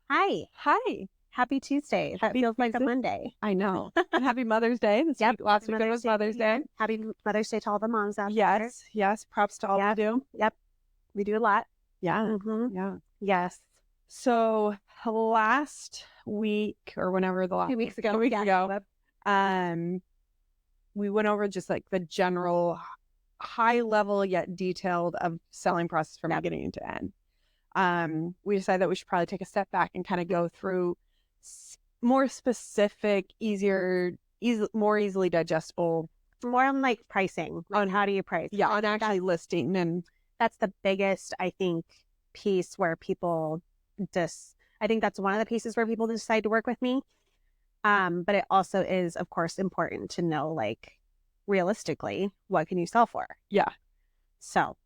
Hi. Hi. Happy Tuesday. That Happy feels like a Tuesday. Monday. I know. And happy Mother's Day. Last weekend was Mother's Day. Happy Mother's Day to all the moms out there. Yes. Props to all Yep. of you. Yep. We do a lot. Yeah. Mm-hmm. Yeah. Yes. So last week or whenever the last 2 weeks ago. 2 weeks Yeah. ago, Yep. we went over just like the general high level yet detailed of selling process from beginning to end. We decided that we should probably take a step back and kind of go through more specific, more easily digestible. More on like pricing. On how do you price? Yeah, on actually listing. And that's the biggest, I think, piece where people I think that's one of the pieces where people decide to work with me. But it also is, of course, important to know, like, realistically, what can you sell for? Yeah. So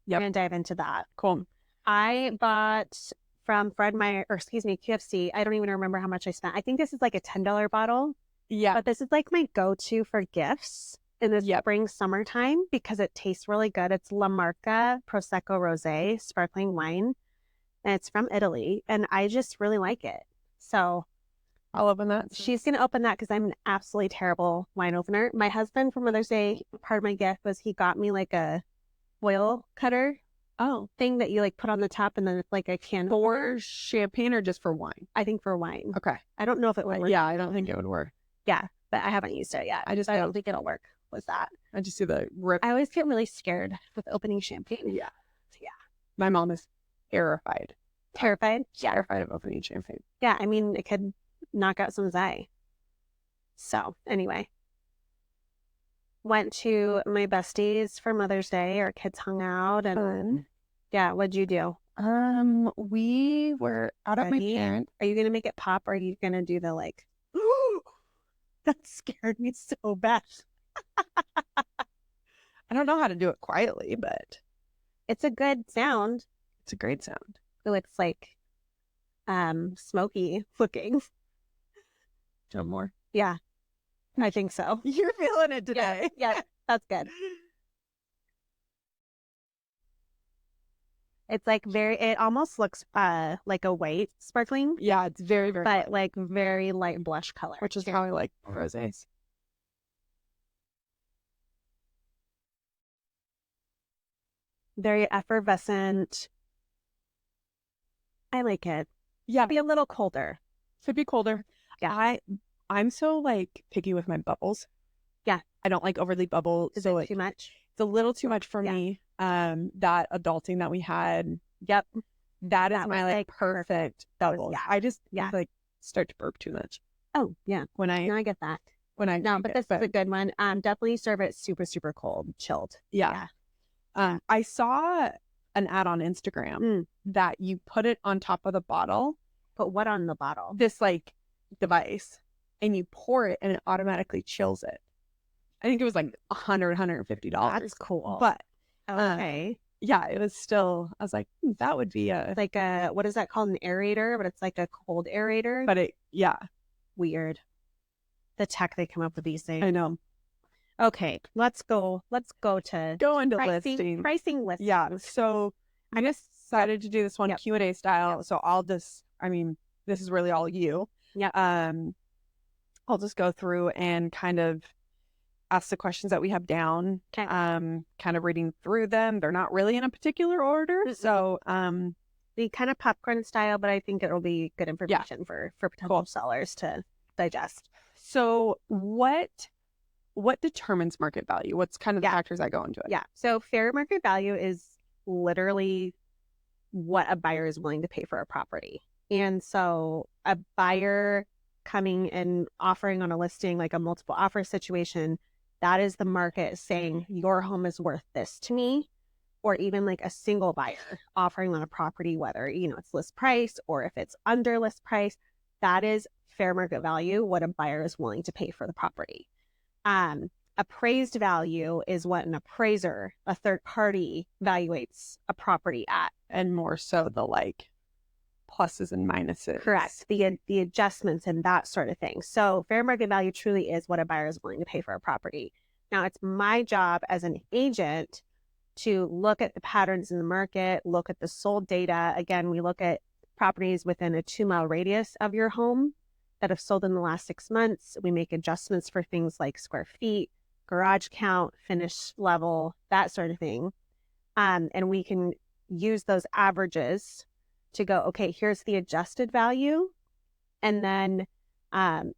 we're going to dive into that. Cool. I bought from QFC. I don't even remember how much I spent. I think this is like a $10 bottle. Yeah. But this is like my go-to for gifts in the spring, summertime because it tastes really good. It's LaMarca Prosecco Rose sparkling wine. And it's from Italy. And I just really like it. So I'll open that. She's going to open that because I'm an absolutely terrible wine opener. My husband for Mother's Day, part of my gift was he got me like a foil cutter thing that you like put on the top and then it's like a can. For champagne or just for wine? I think for wine. Okay. I don't know if it would work. Yeah, I don't think it would work. Yeah, but I haven't used it yet. I don't think it'll work with that. I just see the rip. I always get really scared with opening champagne. Yeah. My mom is terrified. Terrified? Yeah. Terrified of opening champagne. Yeah, I mean, it could knock out someone's eye. So, anyway. Went to my besties for Mother's Day. Our kids hung out. And fun. Yeah, what'd you do? We were out at my parents. Are you going to make it pop or are you going to do the like, that scared me so bad. I don't know how to do it quietly, but it's a good sound. It's a great sound. So it's like smoky looking. No more. Yeah, I think so. You're feeling it today. Yeah, that's good. It's like it almost looks like a white sparkling. Yeah, it's very, very but light. Like very light blush color. Which is how I like rosés. Very effervescent. I like it. Yeah. Be a little colder. Should be colder. Yeah. I'm so like picky with my bubbles. Yeah. I don't like overly bubble. Is it too much? It's a little too much for me. That adulting that we had. Yep. That is my like perfect bubble. Yeah. I just like start to burp too much. Oh yeah. No, I get that. No, but this is a good one. Definitely serve it super, super cold, chilled. Yeah. I saw an ad on Instagram that you put it on top of the bottle. Put what on the bottle? This like device, and you pour it and it automatically chills it. I think it was like $150. That's cool. But okay. Yeah, it was still, I was like, that would be like a, what is that called? An aerator, but it's like a cold aerator. But weird. The tech they come up with these things. I know. Okay, let's go into pricing listings. Yeah, so I decided to do this one Q&A style. So this is really all you. Yeah. I'll just go through and kind of ask the questions that we have down. Okay. Kind of reading through them. They're not really in a particular order. Mm-hmm. So the kind of popcorn style, but I think it'll be good information for potential sellers to digest. So what determines market value? What's kind of the factors that go into it? Yeah. So fair market value is literally what a buyer is willing to pay for a property. And so a buyer coming and offering on a listing, like a multiple offer situation, that is the market saying your home is worth this to me. Or even like a single buyer offering on a property, whether, it's list price or if it's under list price, that is fair market value, what a buyer is willing to pay for the property. Appraised value is what an appraiser, a third party, evaluates a property at. And more so the like pluses and minuses. Correct. The adjustments and that sort of thing. So fair market value truly is what a buyer is willing to pay for a property. Now it's my job as an agent to look at the patterns in the market, look at the sold data. Again, we look at properties within a 2-mile radius of your home that have sold in the last 6 months. We make adjustments for things like square feet, garage count, finish level, that sort of thing. And we can use those averages to go, okay, here's the adjusted value. And then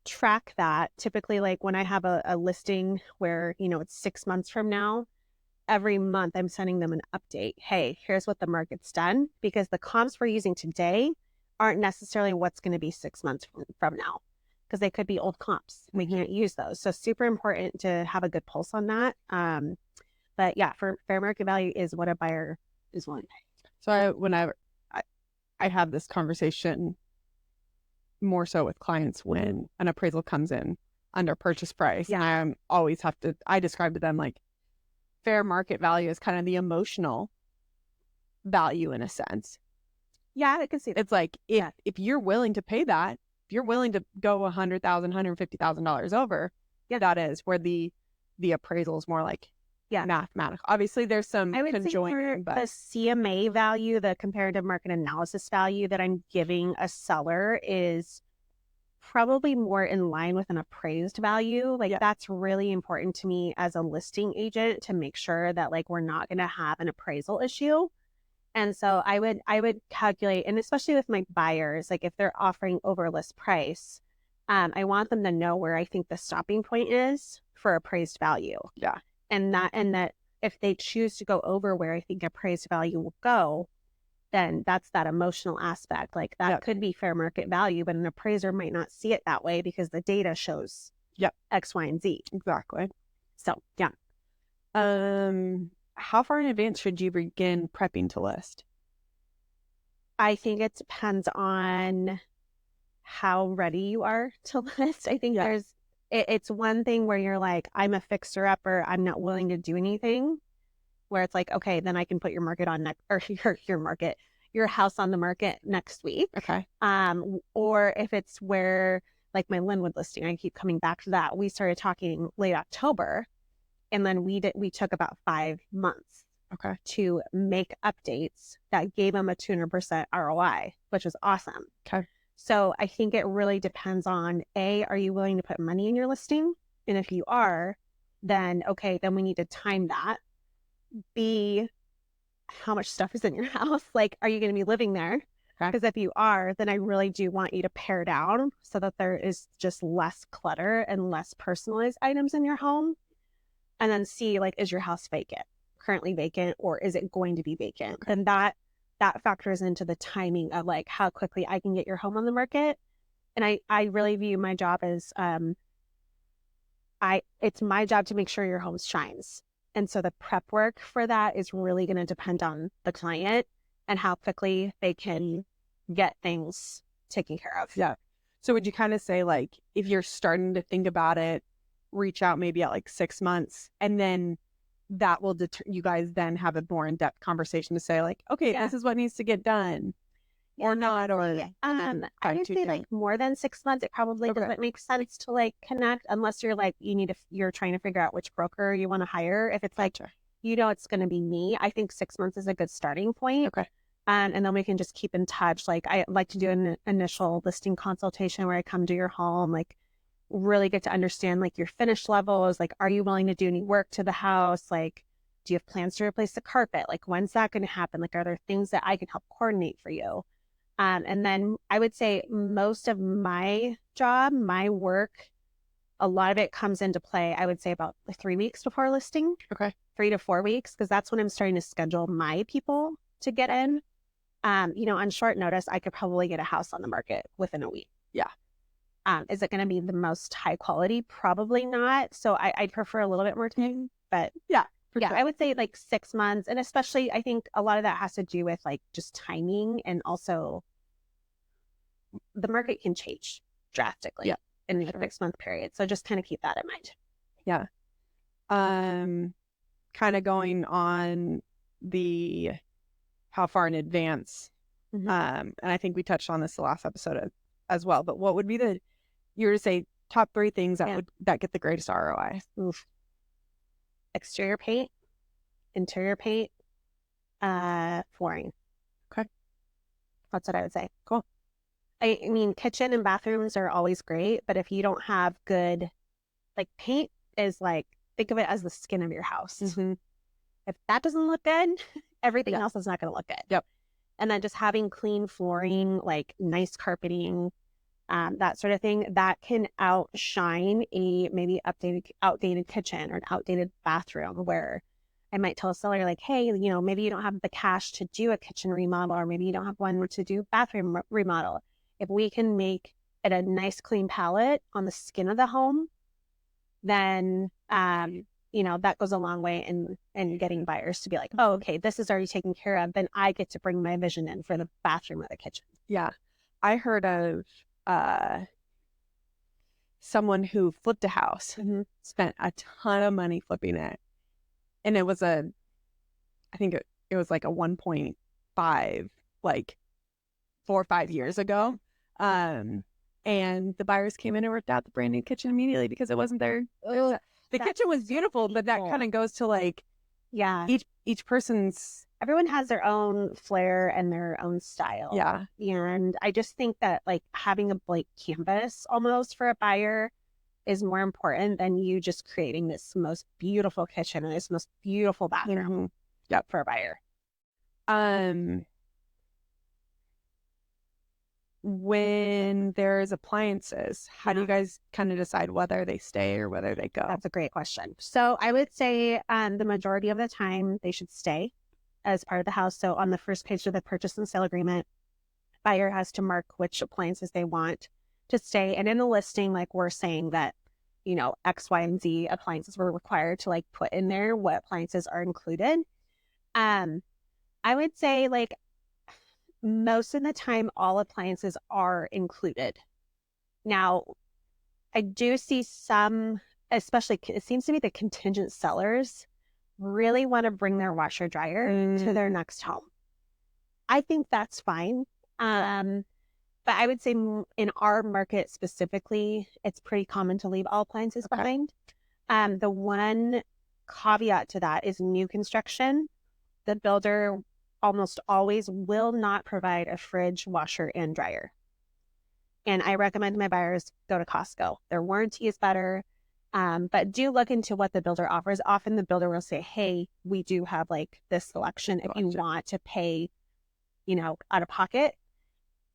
track that. Typically, like when I have a listing where, it's 6 months from now, every month I'm sending them an update. Hey, here's what the market's done, because the comps we're using today aren't necessarily what's going to be 6 months from now, because they could be old comps. We can't use those. So super important to have a good pulse on that. But yeah, for fair market value is what a buyer is willing to pay. So whenever I have this conversation more so with clients when an appraisal comes in under purchase price. Yeah. And I describe to them like fair market value is kind of the emotional value in a sense. Yeah, I can see that. It's like if you're willing to pay that, if you're willing to go $100,000, $150,000 over, that is where the appraisal is more like mathematical. Obviously, there's some conjoining, but the CMA value, the comparative market analysis value that I'm giving a seller is probably more in line with an appraised value. Like that's really important to me as a listing agent to make sure that like we're not going to have an appraisal issue. And so I would calculate, and especially with my buyers, like if they're offering over list price, I want them to know where I think the stopping point is for appraised value. Yeah. And that if they choose to go over where I think appraised value will go, then that's that emotional aspect. Like that could be fair market value, but an appraiser might not see it that way because the data shows X, Y, and Z. Exactly. So yeah. How far in advance should you begin prepping to list? I think it depends on how ready you are to list. I think it's one thing where you're like, I'm a fixer-upper, I'm not willing to do anything, where it's like, okay, then I can put your market on your house on the market next week. Okay. Or if it's where like my Linwood listing, I keep coming back to that. We started talking late October, and then we took about 5 months to make updates that gave them a 200% ROI, which was awesome. Okay. So I think it really depends on A, are you willing to put money in your listing? And if you are, then we need to time that. B, how much stuff is in your house? Like, are you going to be living there? Because if you are, then I really do want you to pare down so that there is just less clutter and less personalized items in your home. And then C, like, is your house currently vacant, or is it going to be vacant? And that factors into the timing of like how quickly I can get your home on the market. And I really view my job as it's my job to make sure your home shines. And so the prep work for that is really going to depend on the client and how quickly they can get things taken care of. Yeah. So would you kind of say like, if you're starting to think about it, reach out maybe at like 6 months, and then that will you guys then have a more in-depth conversation to say like, okay, this is what needs to get done or not, or I would say like more than 6 months. It probably doesn't make sense to like connect unless you're like, you're trying to figure out which broker you want to hire. If it's like, it's going to be me, I think 6 months is a good starting point. Okay. And then we can just keep in touch. Like I like to do an initial listing consultation where I come to your home, like really get to understand like your finish levels. Like, are you willing to do any work to the house? Like, do you have plans to replace the carpet? Like, when's that going to happen? Like, are there things that I can help coordinate for you? And then I would say most of my job, my work, a lot of it comes into play, I would say about 3 weeks before listing. Okay. 3 to 4 weeks, because that's when I'm starting to schedule my people to get in. On short notice, I could probably get a house on the market within a week. Yeah. Is it going to be the most high quality? Probably not. So I'd prefer a little bit more time, but sure. I would say like 6 months. And especially, I think a lot of that has to do with like just timing, and also the market can change drastically in a 6 month period. So just kind of keep that in mind. Yeah. Kind of going on the how far in advance. Mm-hmm. And I think we touched on this the last episode as well, but what would be you were to say top 3 things that get the greatest ROI? Oof. Exterior paint, interior paint, flooring. Okay. That's what I would say. Cool. I mean, kitchen and bathrooms are always great, but if you don't have good, like paint is like, think of it as the skin of your house. Mm-hmm. If that doesn't look good, everything Yeah. else is not going to look good. Yep. And then just having clean flooring, like nice carpeting, that sort of thing, that can outshine a maybe outdated kitchen or an outdated bathroom where I might tell a seller like, hey, you know, maybe you don't have the cash to do a kitchen remodel, or maybe you don't have one to do bathroom remodel. If we can make it a nice clean palette on the skin of the home, then you know, that goes a long way in getting buyers to be like, oh, okay, this is already taken care of. Then I get to bring my vision in for the bathroom or the kitchen. Yeah. I heard of someone who flipped a house, spent a ton of money flipping it. And it was I think it was like a 1.5, like 4 or 5 years ago. And the buyers came in and ripped out the brand new kitchen immediately because it wasn't there. The kitchen was beautiful, but that kind of goes to like, yeah, each person's, everyone has their own flair and their own style. Yeah. And I just think that like having a blank canvas almost for a buyer is more important than you just creating this most beautiful kitchen and this most beautiful bathroom. Yep. For a buyer. When there's appliances, how do you guys kind of decide whether they stay or whether they go? That's a great question. So I would say the majority of the time they should stay as part of the house. So on the first page of the purchase and sale agreement, buyer has to mark which appliances they want to stay. And in the listing, like we're saying that, you know, X, Y, and Z appliances were required to like put in there what appliances are included. I would say like most of the time, all appliances are included. Now, I do see some, especially it seems to me the contingent sellers really want to bring their washer dryer to their next home. I think that's fine. But I would say in our market specifically, it's pretty common to leave all appliances behind. The one caveat to that is new construction. The builder almost always will not provide a fridge, washer, and dryer. And I recommend my buyers go to Costco. Their warranty is better, but do look into what the builder offers. Often the builder will say, hey, we do have like this selection if you want to pay, you know, out of pocket.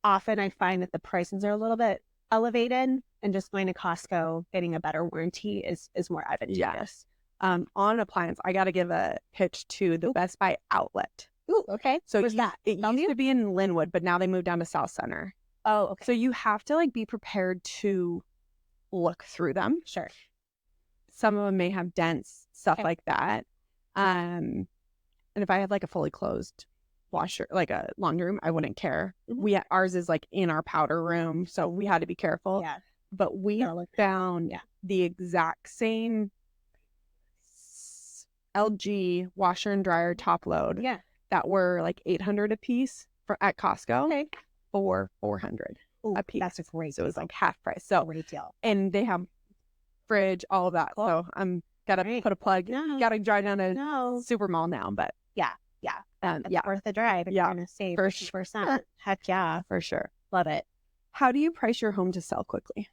Often I find that the prices are a little bit elevated, and just going to Costco, getting a better warranty is more advantageous. On appliance, I got to give a pitch to the Best Buy outlet. Ooh, okay. So where's that? It used to be in Linwood, but now they moved down to South Center. Oh, okay. So you have to like be prepared to look through them. Sure. Some of them may have dents, stuff like that. And if I had like a fully closed washer, like a laundry room, I wouldn't care. Ours is like in our powder room, so we had to be careful. Yeah. But we found the exact same LG washer and dryer top load. Yeah. That were like $800 a piece at Costco for $400 a piece. That's a great deal. So it was like half price. So great deal. And they have fridge, all of that. Cool. So I'm gotta put a plug. Gotta drive down to Super Mall now, but it's worth the drive. You're gonna save 50%. Heck yeah, for sure. Love it. How do you price your home to sell quickly?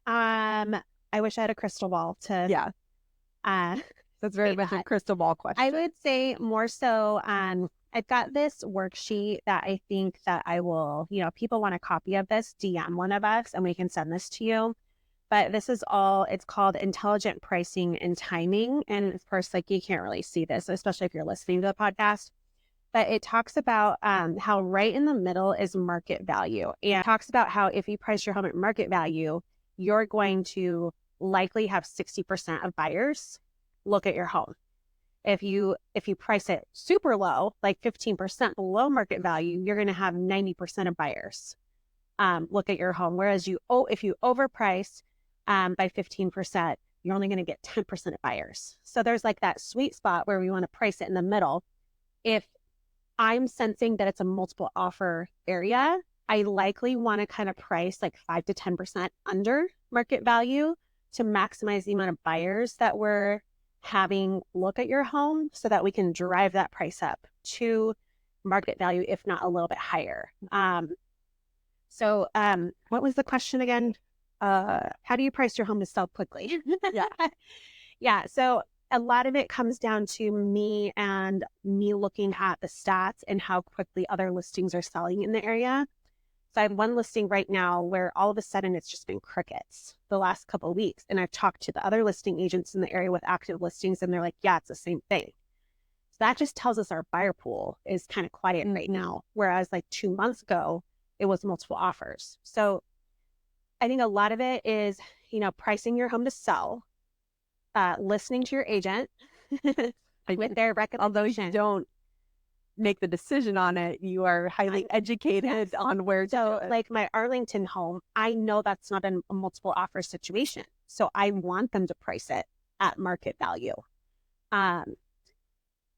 I wish I had a crystal ball to that's very much a crystal ball question. I would say more so I've got this worksheet that I think that I will, you know, people want a copy of this, DM one of us and we can send this to you. But this is all, it's called Intelligent Pricing and Timing. And of course, like you can't really see this, especially if you're listening to the podcast. But it talks about how right in the middle is market value. And it talks about how if you price your home at market value, you're going to likely have 60% of buyers look at your home. If you price it super low, like 15% below market value, you're going to have 90% of buyers look at your home. Whereas if you overprice by 15%, you're only going to get 10% of buyers. So there's like that sweet spot where we want to price it in the middle. If I'm sensing that it's a multiple offer area, I likely want to kind of price like 5 to 10% under market value to maximize the amount of buyers that we're having look at your home so that we can drive that price up to market value, if not a little bit higher. So what was the question again? How do you price your home to sell quickly? Yeah. Yeah. So a lot of it comes down to me looking at the stats and how quickly other listings are selling in the area. So I have one listing right now where all of a sudden it's just been crickets the last couple of weeks. And I've talked to the other listing agents in the area with active listings, and they're like, yeah, it's the same thing. So that just tells us our buyer pool is kind of quiet right now. Whereas like 2 months ago, it was multiple offers. So I think a lot of it is, pricing your home to sell, listening to your agent with their recommendation. Although you don't make the decision on it, you are highly educated on where to So do it. like my Arlington home, I know that's not a multiple offer situation. So I want them to price it at market value.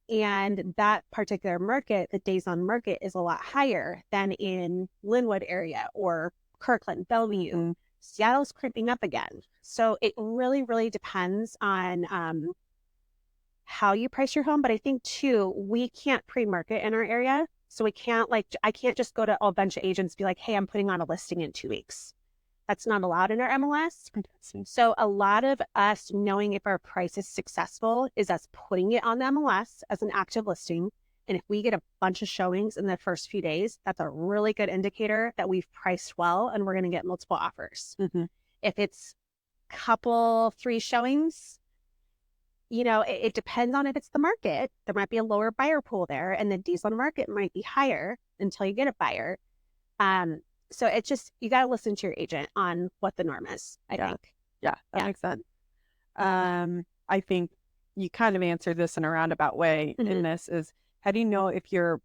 And that particular market, the days on market is a lot higher than in Linwood area or Kirkland, Bellevue. Seattle's creeping up again. So it really, really depends on how you price your home. But I think too, we can't pre-market in our area. So we can't I can't just go to a bunch of agents and be like, hey, I'm putting on a listing in 2 weeks. That's not allowed in our MLS. So a lot of us knowing if our price is successful is us putting it on the MLS as an active listing. And if we get a bunch of showings in the first few days, that's a really good indicator that we've priced well and we're going to get multiple offers. If it's couple 3 showings, it depends on if it's the market. There might be a lower buyer pool there, and the days on market might be higher until you get a buyer. So it's just, you got to listen to your agent on what the norm is, I think. Yeah, that makes sense. I think you kind of answered this in a roundabout way in this is, how do you know if your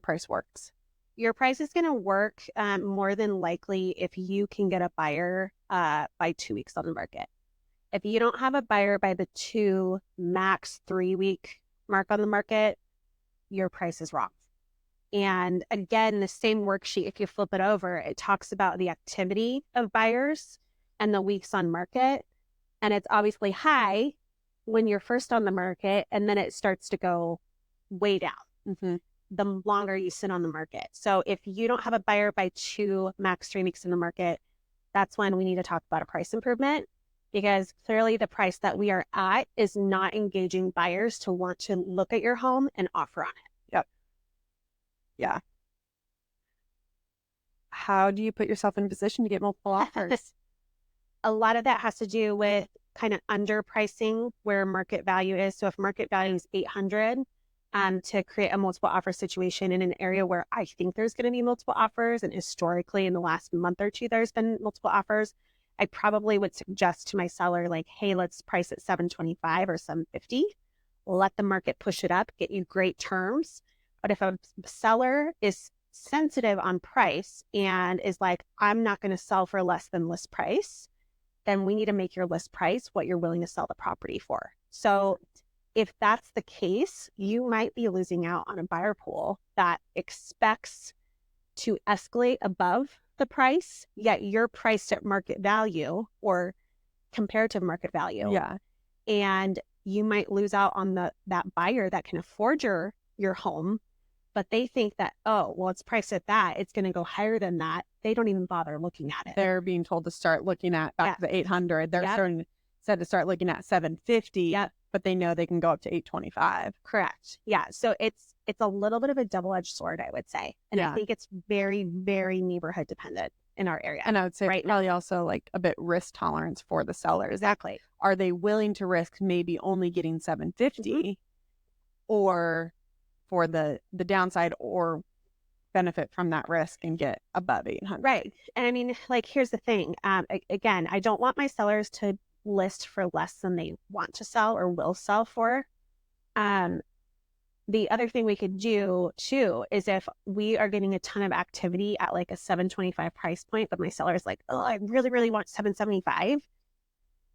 price works? Your price is going to work more than likely if you can get a buyer by 2 weeks on the market. If you don't have a buyer by the 2, max 3 week mark on the market, your price is wrong. And again, the same worksheet, if you flip it over, it talks about the activity of buyers and the weeks on market. And it's obviously high when you're first on the market, and then it starts to go way down the longer you sit on the market. So if you don't have a buyer by 2, max 3 weeks in the market, that's when we need to talk about a price improvement, because clearly the price that we are at is not engaging buyers to want to look at your home and offer on it. Yeah. How do you put yourself in a position to get multiple offers? A lot of that has to do with kind of underpricing where market value is. So if market value is 800, to create a multiple offer situation in an area where I think there's going to be multiple offers, and historically in the last month or 2 there's been multiple offers, I probably would suggest to my seller, like, hey, let's price at 725 or 750. Let the market push it up, get you great terms. But if a seller is sensitive on price and is like, I'm not going to sell for less than list price, then we need to make your list price what you're willing to sell the property for. So if that's the case, you might be losing out on a buyer pool that expects to escalate above the price, yet you're priced at market value or comparative market value. Yeah. And you might lose out on that buyer that can afford your home, but they think that, oh, well, it's priced at that, it's going to go higher than that. They don't even bother looking at it. They're being told to start looking at back to the 800. They're said to start looking at 750, but they know they can go up to 825. Correct. Yeah. So it's a little bit of a double-edged sword, I would say. And I think it's very, very neighborhood dependent in our area. And I would say probably also like a bit risk tolerance for the seller. Exactly. Are they willing to risk maybe only getting 750 or for the downside, or benefit from that risk and get above 800? Right. And I mean, like, here's the thing. Again, I don't want my sellers to list for less than they want to sell or will sell for. The other thing we could do too is if we are getting a ton of activity at like a 725 price point, but my seller is like, oh, I really, really want 775.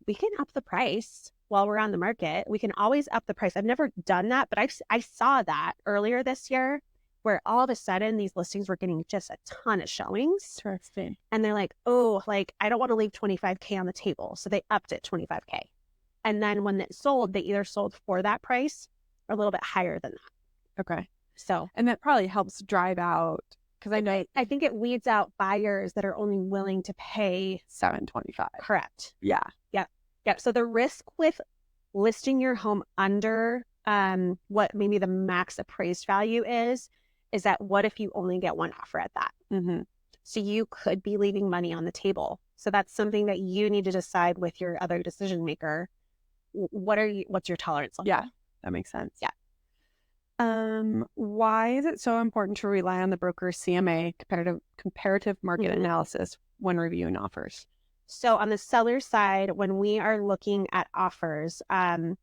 We can up the price while we're on the market. We can always up the price. I've never done that, but I saw that earlier this year where all of a sudden these listings were getting just a ton of showings. Interesting. And they're like, oh, like, I don't want to leave 25K on the table. So they upped it 25K. And then when it sold, they either sold for that price or a little bit higher than that. Okay. So, And that probably helps drive out, because I know I think it weeds out buyers that are only willing to pay $725. correct. Yeah. Yep. Yep. So the risk with listing your home under what maybe the max appraised value is that what if you only get one offer at that? Mm-hmm. So you could be leaving money on the table. So that's something that you need to decide with your other decision maker. What's your tolerance level? Yeah, that makes sense. Yeah. Why is it so important to rely on the broker's CMA, comparative market analysis, when reviewing offers? So on the seller side, when we are looking at offers, I'm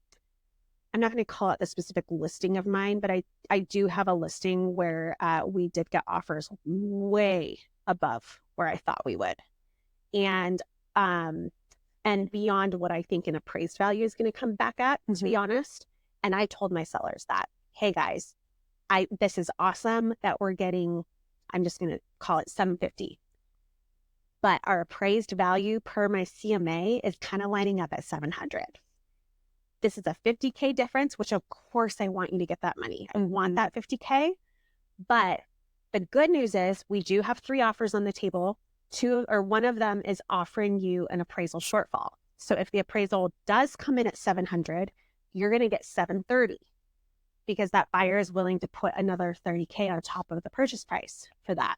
not going to call it the specific listing of mine, but I do have a listing where we did get offers way above where I thought we would. And beyond what I think an appraised value is going to come back at, to be honest. And I told my sellers that, hey guys, this is awesome that we're getting, I'm just going to call it 750. But our appraised value per my CMA is kind of lining up at 700. This is a 50K difference, which of course I want you to get that money. I want that 50K. But the good news is we do have 3 offers on the table. One of them is offering you an appraisal shortfall. So if the appraisal does come in at 700, you're going to get 730 because that buyer is willing to put another 30K on top of the purchase price for that.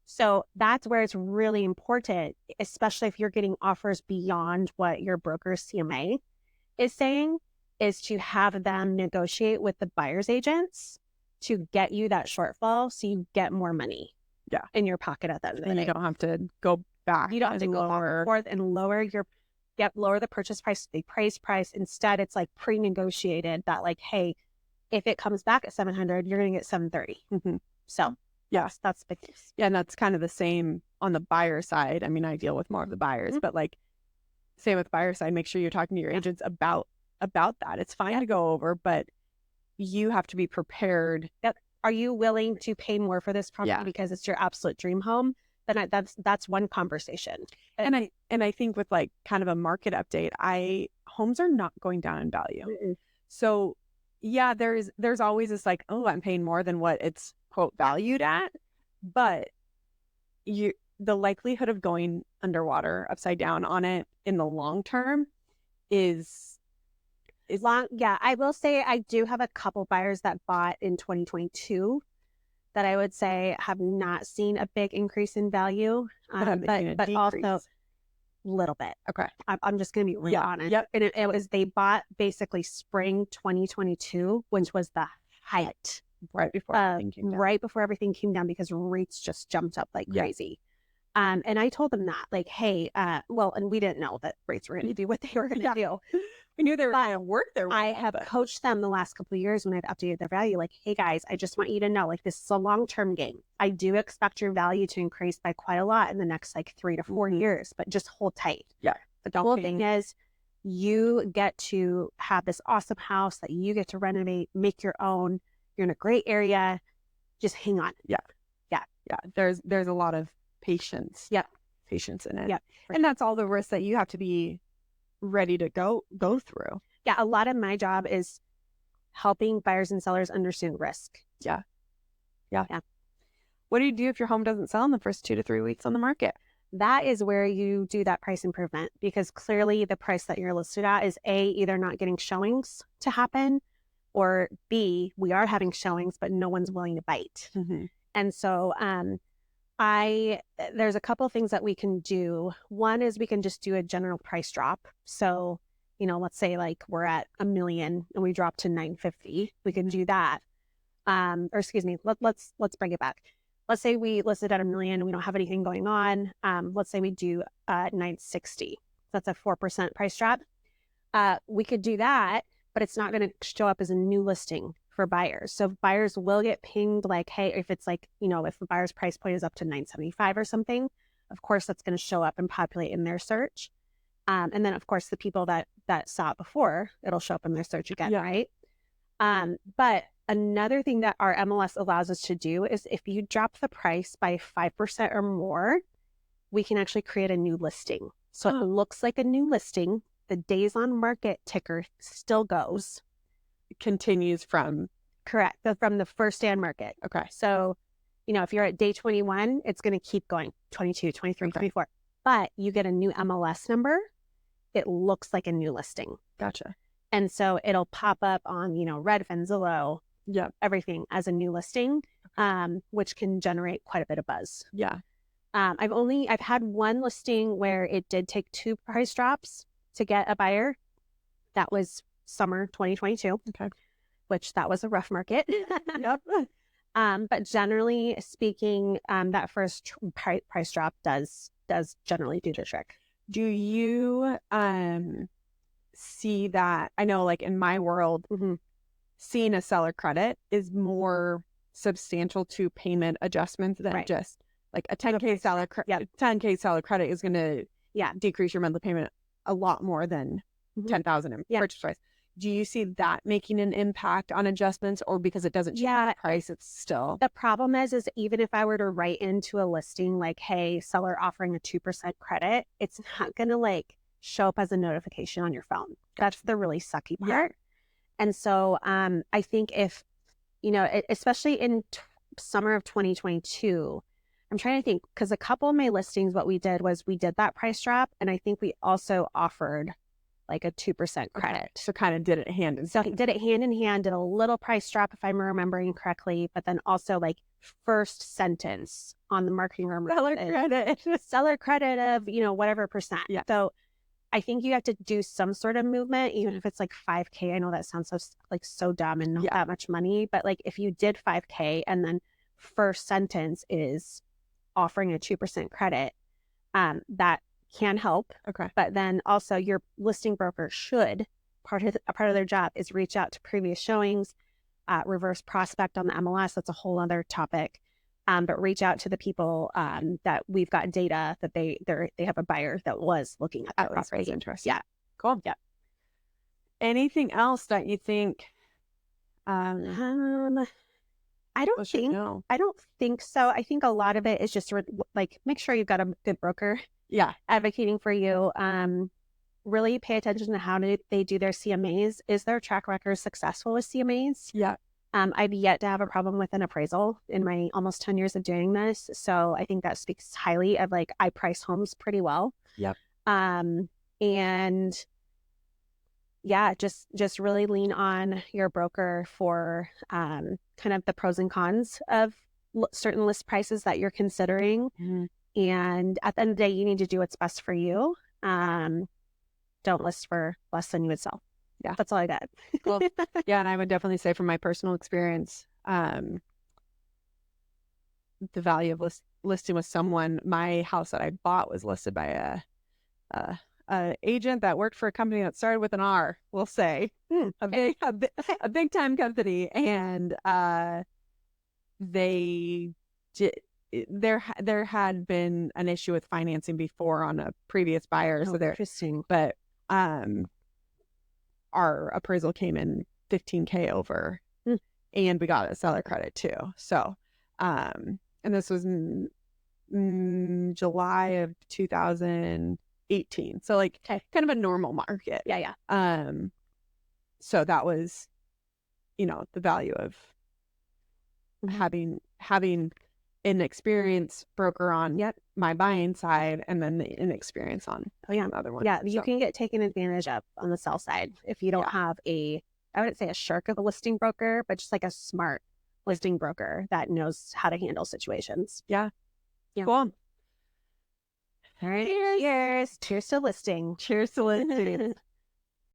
So that's where it's really important, especially if you're getting offers beyond what your broker's CMA is saying, is to have them negotiate with the buyer's agents to get you that shortfall so you get more money in your pocket at the end of the day. You don't have to go back. You don't have to go back and forth and lower the purchase price, the appraised price. Instead, it's like pre-negotiated that like, hey, if it comes back at 700, you're going to get 730. So yes, that's the big news. Yeah, and that's kind of the same on the buyer side. I mean, I deal with more of the buyers, but like same with the buyer side, make sure you're talking to your agents about that. It's fine to go over, but you have to be prepared. Are you willing to pay more for this property because it's your absolute dream home? Then that's one conversation. And I think with like kind of a market update, homes are not going down in value. So yeah, there's always this like, oh, I'm paying more than what it's quote valued at, but the likelihood of going underwater, upside down on it in the long term is long. Yeah, I will say I do have a couple buyers that bought in 2022 that I would say have not seen a big increase in value, but also a little bit. Okay. I'm just going to be really honest. Yep. And it was, they bought basically spring 2022, which was the height. Right before everything came down. Right before everything came down because rates just jumped up like crazy. And I told them that, like, hey, and we didn't know that rates were going to do what they were going to do. We knew they were going to work their way. I have coached them the last couple of years when I've updated their value, like, hey guys, I just want you to know, like, this is a long-term game. I do expect your value to increase by quite a lot in the next like 3 to 4 years, but just hold tight. Yeah. The cool thing is you get to have this awesome house that you get to renovate, make your own. You're in a great area. Just hang on. Yeah. There's a lot of patience. Patience in it. And that's all the risks that you have to be ready to go through. Yeah. A lot of my job is helping buyers and sellers understand risk. Yeah. What do you do if your home doesn't sell in the first 2 to 3 weeks on the market? That is where you do that price improvement, because clearly the price that you're listed at is A, either not getting showings to happen, or B, we are having showings, but no one's willing to bite. And so there's a couple things that we can do. One is we can just do a general price drop. So, let's say like we're at $1 million and we drop to $950. We can do that. Or excuse me, let's bring it back. Let's say we listed at $1 million and we don't have anything going on. Let's say we do $960. That's a 4% price drop. We could do that, but it's not going to show up as a new listing for buyers. So buyers will get pinged like, hey, if it's like, if the buyer's price point is up to $975 or something, of course, that's going to show up and populate in their search. And then, of course, the people that saw it before, it'll show up in their search again, right? But another thing that our MLS allows us to do is if you drop the price by 5% or more, we can actually create a new listing. So it looks like a new listing. The days on market ticker still goes. It continues from Correct. So from the first day on market. Okay. So, if you're at day 21, it's going to keep going 22, 23, 24. But you get a new MLS number. It looks like a new listing. Gotcha. And so it'll pop up on, Redfin, Zillow, Yeah. everything as a new listing, which can generate quite a bit of buzz. Yeah. I've had one listing where it did take 2 price drops to get a buyer. That was summer 2022. Okay. Which that was a rough market. Yep. But generally speaking, that first price drop does generally do the trick. Do you see that? I know, like in my world, seeing a seller credit is more substantial to payment adjustments than just like a 10K seller credit. 10K seller credit is going to decrease your monthly payment a lot more than 10,000 in purchase price. Do you see that making an impact on adjustments, or because it doesn't change the price, it's still? The problem is even if I were to write into a listing like, hey, seller offering a 2% credit, it's not going to like show up as a notification on your phone. That's the really sucky part. And so I think if, especially in summer of 2022, I'm trying to think, because a couple of my listings, what we did was we did that price drop. And I think we also offered like a 2% credit. Okay. So kind of did it hand in hand. So did it hand in hand, did a little price drop if I'm remembering correctly, but then also like first sentence on the marketing room. Seller credit of, whatever percent. Yeah. So I think you have to do some sort of movement, even if it's like 5K. I know that sounds so dumb and not that much money, but like if you did 5K and then first sentence is offering a 2% credit, that can help. Okay. But then also your listing broker should, part of their job is reach out to previous showings, reverse prospect on the MLS. That's a whole other topic. But reach out to the people that we've got data that they have a buyer that was looking at that property. Interesting. Yeah. Cool. Yeah. Anything else that you think? I don't think so. I think a lot of it is just like make sure you've got a good broker. Yeah. Advocating for you. Really pay attention to how they do their CMAs. Is their track record successful with CMAs? Yeah. I've yet to have a problem with an appraisal in my almost 10 years of doing this. So I think that speaks highly of like, I price homes pretty well. Yep. And just really lean on your broker for kind of the pros and cons of certain list prices that you're considering. And at the end of the day, you need to do what's best for you. Don't list for less than you would sell. Yeah. That's all I got. Cool. Yeah. And I would definitely say from my personal experience, the value of listing with someone, my house that I bought was listed by a agent that worked for a company that started with an R, we'll say, a big time company. And there had been an issue with financing before on a previous buyer. So interesting. But our appraisal came in 15K over, and we got a seller credit too. So, and this was in July of 2018. So like kind of a normal market. Yeah. So that was, the value of having an experienced broker on my buying side, and then the inexperience on the other one. Yeah, you can get taken advantage of on the sell side if you don't have I wouldn't say a shark of a listing broker, but just like a smart listing broker that knows how to handle situations. Yeah. Cool. All right. Cheers. Cheers to listing. Cheers to listing.